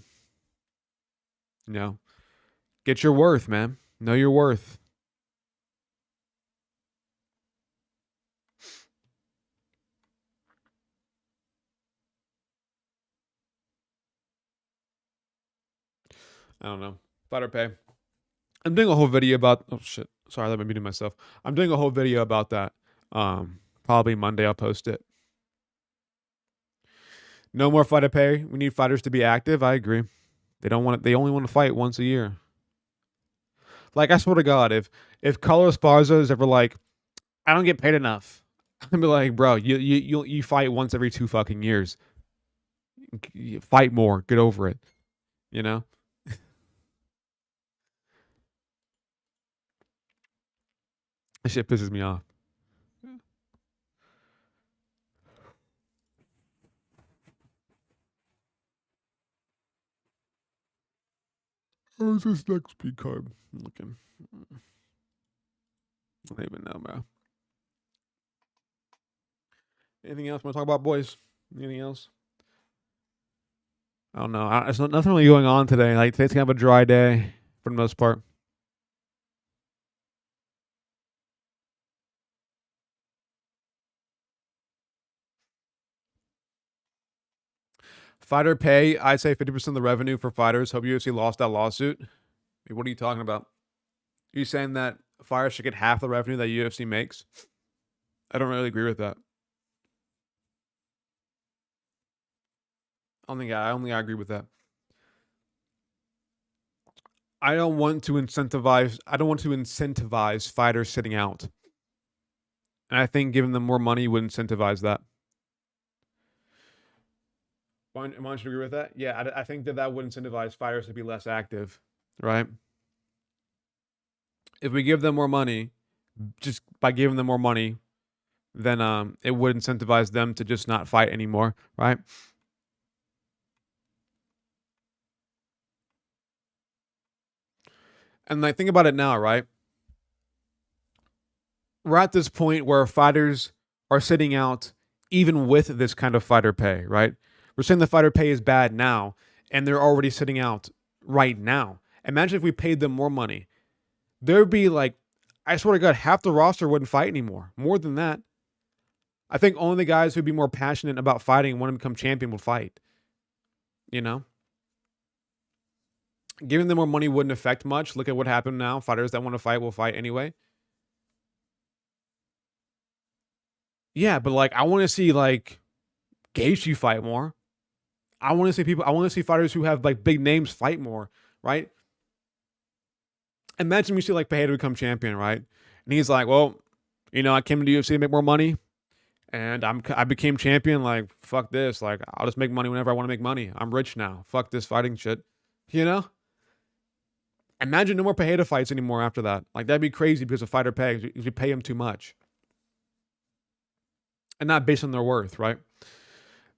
Speaker 1: you know, get your worth, man. Know your worth. I don't know. Fighter pay. I'm doing a whole video about. Oh shit! Sorry, let me muting myself. I'm doing a whole video about that. Probably Monday I'll post it. No more fighter pay. We need fighters to be active. I agree. They don't want it. They only want to fight once a year. Like I swear to God, if Carlos Barza is ever like, I don't get paid enough, I'd be like, bro, you fight once every 2 fucking years. You fight more. Get over it. You know. That shit pisses me off. How's this next speed card? I'm looking. I don't even know, bro. Anything else want to talk about, boys? Anything else? I don't know. There's nothing really going on today. Like today's kind of a dry day for the most part. Fighter pay, I'd say 50% of the revenue for fighters. Hope UFC lost that lawsuit. What are you talking about? Are you saying that fighters should get half the revenue that UFC makes? I don't really agree with that. I don't think I agree with that. I don't want to incentivize fighters sitting out. And I think giving them more money would incentivize that. Why don't you agree with that? Yeah, I think that would incentivize fighters to be less active, right? If we give them more money, just by giving them more money, then it would incentivize them to just not fight anymore, right? And like think about it now, right? We're at this point where fighters are sitting out even with this kind of fighter pay, right? We're saying the fighter pay is bad now, and they're already sitting out right now. Imagine if we paid them more money. There'd be like, I swear to God, half the roster wouldn't fight anymore. More than that. I think only the guys who'd be more passionate about fighting and want to become champion will fight. You know? Giving them more money wouldn't affect much. Look at what happened now. Fighters that want to fight will fight anyway. Yeah, but like I want to see like Gaethje fight more. I want to see fighters who have like big names fight more, right? Imagine we see like Pereira become champion, right? And he's like, well, I came to the UFC to make more money, and I became champion. Like, fuck this. Like, I'll just make money whenever I want to make money. I'm rich now. Fuck this fighting shit. You know? Imagine no more Pereira fights anymore after that. Like, that'd be crazy because of fighter pay. If you pay him too much. and not based on their worth, right?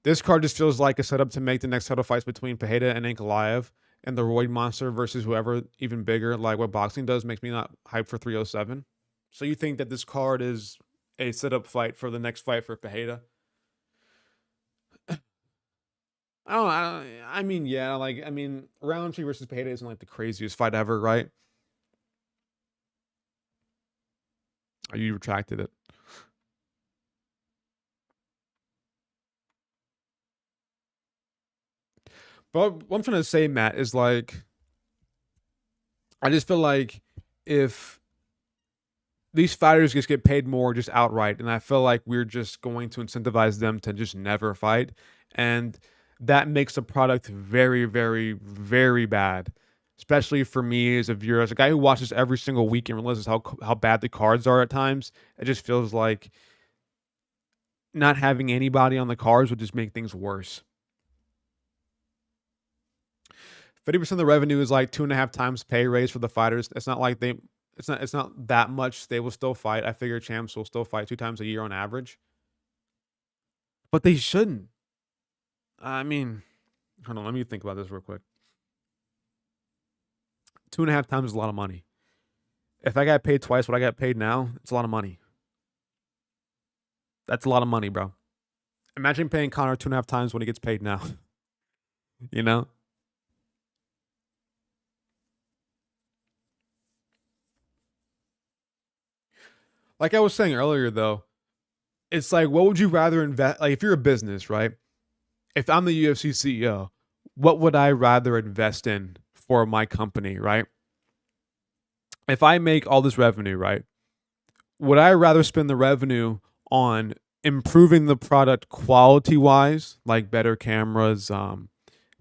Speaker 1: This card just feels like a setup to make the next title fights between Pereira and Ankalaev and the Roid Monster versus whoever even bigger, like what boxing does, makes me not hyped for 307. So you think that this card is a setup fight for the next fight for Pereira? I mean, yeah, like I mean, Roundtree versus Pereira isn't like the craziest fight ever, right? Oh, you retracted it. But what I'm trying to say, Matt, is like I just feel like if these fighters just get paid more just outright, and I feel like we're just going to incentivize them to just never fight, and that makes the product very, very, very bad. Especially for me as a viewer, as a guy who watches every single week and realizes how bad the cards are at times. It just feels like not having anybody on the cards would just make things worse. 50% of the revenue is like 2.5 times pay raise for the fighters. It's not like it's not that much. They will still fight. I figure champs will still fight 2 times a year on average. But they shouldn't. I mean, hold on, let me think about this real quick. 2.5 times is a lot of money. If I got paid twice what I got paid now, it's a lot of money. That's a lot of money, bro. Imagine paying Connor 2.5 times what he gets paid now. You know? Like I was saying earlier, though, it's like, what would you rather invest? Like, if you're a business, right? If I'm the UFC CEO, what would I rather invest in for my company, right? If I make all this revenue, right? Would I rather spend the revenue on improving the product quality wise, like better cameras,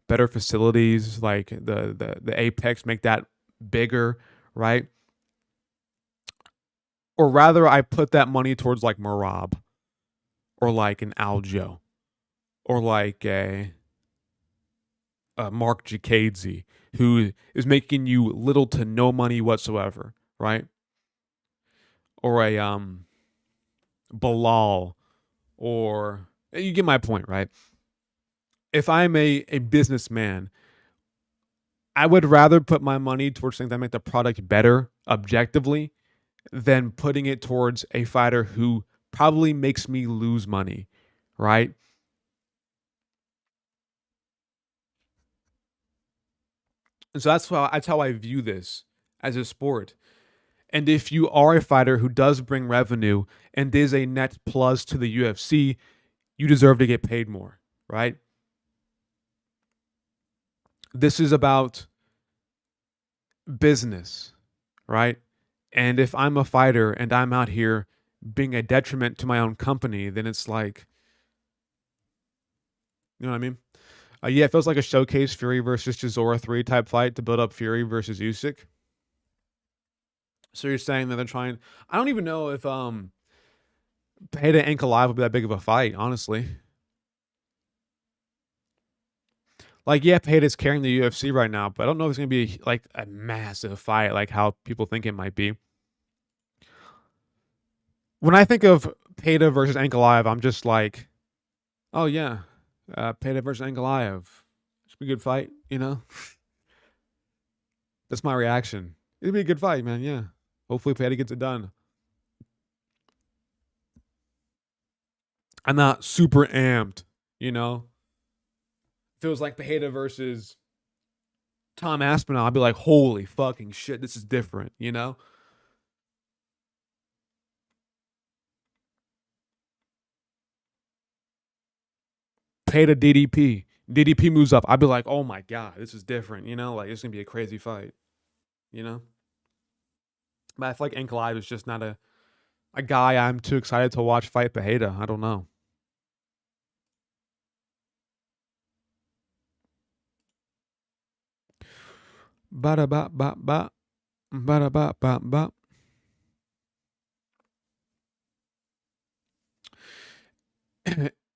Speaker 1: better facilities, like the Apex, make that bigger, right? Or rather, I put that money towards like Marab or like an Aljo or like a Mark Jacadze, who is making you little to no money whatsoever, right? Or a Bilal, or you get my point, right? If I'm a businessman, I would rather put my money towards things that make the product better objectively than putting it towards a fighter who probably makes me lose money, right? And so that's how I view this as a sport. And if you are a fighter who does bring revenue and is a net plus to the UFC, you deserve to get paid more, right? This is about business, right? And if I'm a fighter and I'm out here being a detriment to my own company, then it's like, you know what I mean? Yeah, it feels like a showcase Fury versus Chisora 3 type fight to build up Fury versus Usyk. So you're saying that they're trying. I don't even know if Payda and Ankalaev would be that big of a fight, honestly. Like, yeah, Payda's carrying the UFC right now, but I don't know if it's gonna be like a massive fight, like how people think it might be. When I think of Payda versus Ankalaev, I'm just like, oh yeah, Payda versus Ankalaev. It's be a good fight, you know. That's my reaction. It'd be a good fight, man. Yeah. Hopefully, Payda gets it done. I'm not super amped, you know. If it was like Payda versus Tom Aspinall, I'd be like, holy fucking shit, this is different, you know. Payda DDP. DDP moves up. I'd be like, oh my god, this is different, you know. Like it's gonna be a crazy fight, you know. But I feel like Ankalaev is just not a guy I'm too excited to watch fight Pereira. I don't know. Ba da ba ba ba ba da ba ba ba.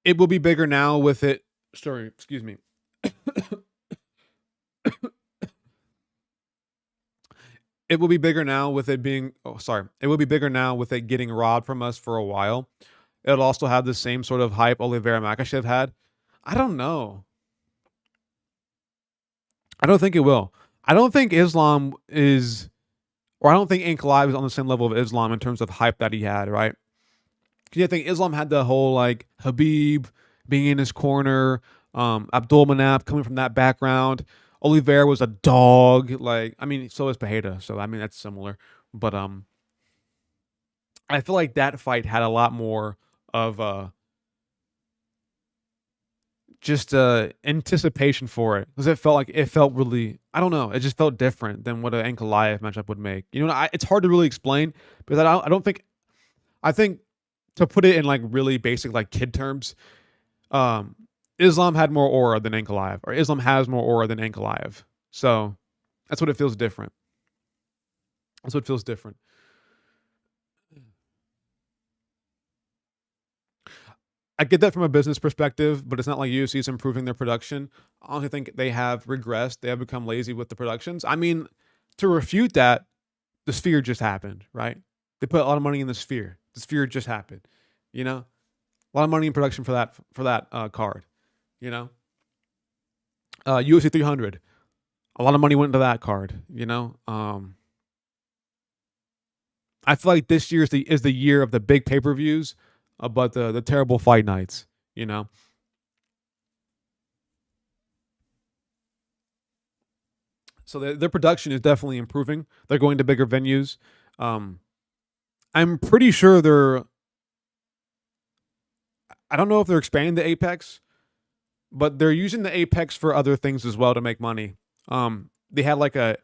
Speaker 1: It will be bigger now with it. Sorry, excuse me. It will be bigger now with it being. Oh, sorry. It will be bigger now with it getting robbed from us for a while. it'll also have the same sort of hype Oliveira Makachev had. I don't know. I don't think it will. I don't think Islam is, or I don't think Ankalaev is on the same level of Islam in terms of hype that he had, right? Because I think Islam had the whole like Habib being in his corner, Abdul Manap coming from that background. Oliveira was a dog. Like, I mean, so is Pereira. So I mean, that's similar. But I feel like that fight had a lot more of just anticipation for it, because it felt really, I don't know, it just felt different than what an Ankalaev matchup would make. You know, it's hard to really explain because I don't think, I think to put it in like really basic like kid terms, um, Islam had more aura than Ankalaev, or Islam has more aura than Ankalaev. So that's what it feels different. That's what feels different. I get that from a business perspective, but it's not like UFC is improving their production. I honestly think they have regressed. They have become lazy with the productions. I mean, to refute that, the Sphere just happened, right? They put a lot of money in the Sphere. The Sphere just happened, you know, a lot of money in production for that card, you know. UFC 300, a lot of money went into that card, you know. I feel like this year is the year of the big pay per views, but the terrible fight nights, you know. So their production is definitely improving. They're going to bigger venues. Um, I'm pretty sure they're. I don't know if they're expanding the Apex, but they're using the Apex for other things as well to make money. They had like a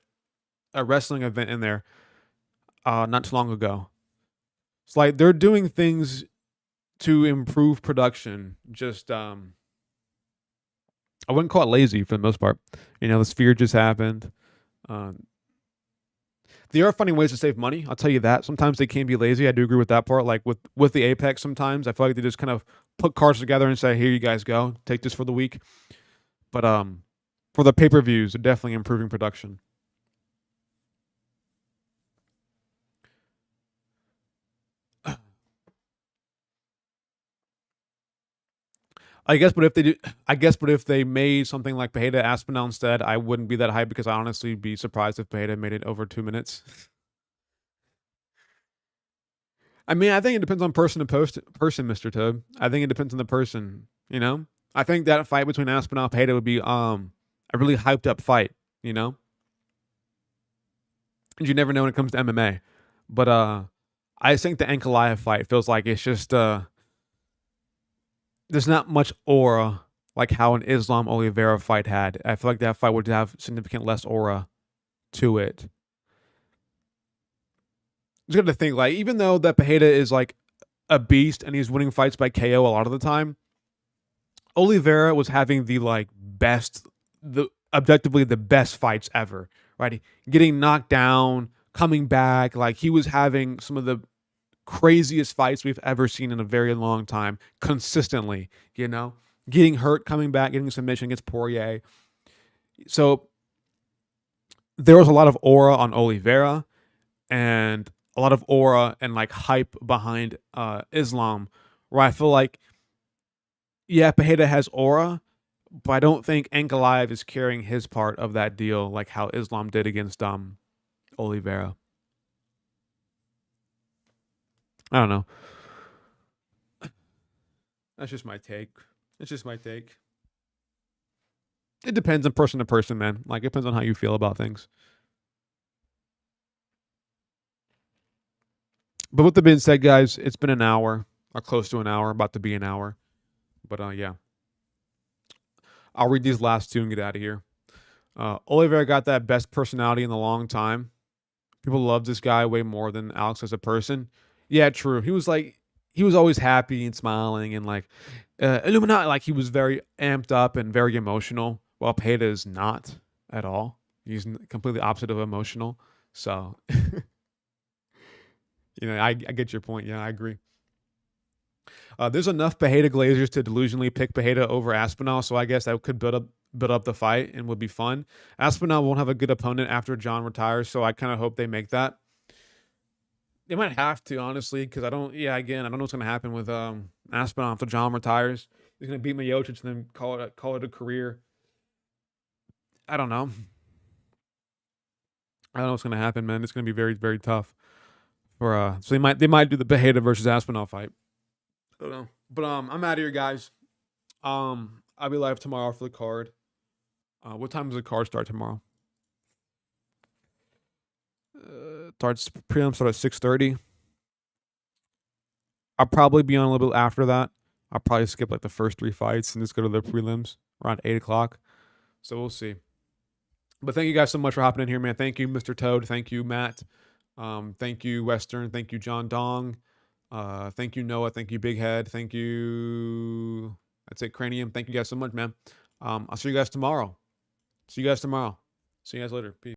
Speaker 1: wrestling event in there not too long ago. It's like they're doing things to improve production. Just I wouldn't call it lazy for the most part. You know, the Sphere just happened. Um, there are finding ways to save money. I'll tell you that. Sometimes they can be lazy. I do agree with that part. Like with the Apex, sometimes I feel like they just kind of put cards together and say, "Here you guys go. Take this for the week." But for the pay per views, they're definitely improving production. I guess, but if they do, I guess, but if they made something like Pajeda Aspinall instead, I wouldn't be that hyped because I honestly be surprised if Pajeda made it over 2 minutes. I mean, I think it depends on person to person, Mister Toad. I think it depends on the person. You know, I think that fight between Aspinall and Pajeda would be a really hyped up fight. You know, and you never know when it comes to MMA. But I think the Ankalaev fight feels like it's just there's not much aura like how an Islam Oliveira fight had. I feel like that fight would have significant less aura to it. Just got to think, like, even though that Pajeda is like a beast and he's winning fights by KO a lot of the time, Oliveira was having the like best, the objectively the best fights ever, right? Getting knocked down, coming back, like he was having some of the craziest fights we've ever seen in a very long time, consistently, you know, getting hurt, coming back, getting a submission against Poirier. So there was a lot of aura on Oliveira and a lot of aura and like hype behind Islam, where I feel like, yeah, Pajeda has aura, but I don't think Ankalaev is carrying his part of that deal like how Islam did against Oliveira. I don't know. That's just my take. It's just my take. It depends on person to person, man. Like it depends on how you feel about things. But with the being said, guys, it's been an hour or close to an hour, about to be an hour. But yeah, I'll read these last two and get out of here. Oliveira got that best personality in a long time. People love this guy way more than Alex as a person. Yeah, true. He was always happy and smiling and like Illuminati. Like he was very amped up and very emotional. While Peta is not at all. He's completely opposite of emotional. So, I get your point. Yeah, I agree. There's enough Pajeda Glazers to delusionally pick Pajeda over Aspinall, so I guess that could build up the fight and would be fun. Aspinall won't have a good opponent after John retires, so I kind of hope they make that. They might have to, honestly, because I don't. Yeah, again, I don't know what's gonna happen with Aspinall after John retires. He's gonna beat Miocic and then call it a career. I don't know. I don't know what's gonna happen, man. It's gonna be very, very tough for so they might do the Beheda versus Aspinall fight. I don't know. But I'm out of here, guys. I'll be live tomorrow for the card. What time does the card start tomorrow? Prelim start at 6:30. I'll probably be on a little bit after that. I'll probably skip like the first 3 fights and just go to the prelims around 8 o'clock. So we'll see. But thank you guys so much for hopping in here, man. Thank you, Mr. Toad. Thank you, Matt. Thank you, Western. Thank you, John Dong. Thank you, Noah. Thank you, Big Head. Thank you. That's it, Cranium. Thank you guys so much, man. I'll see you guys tomorrow. See you guys later. Peace.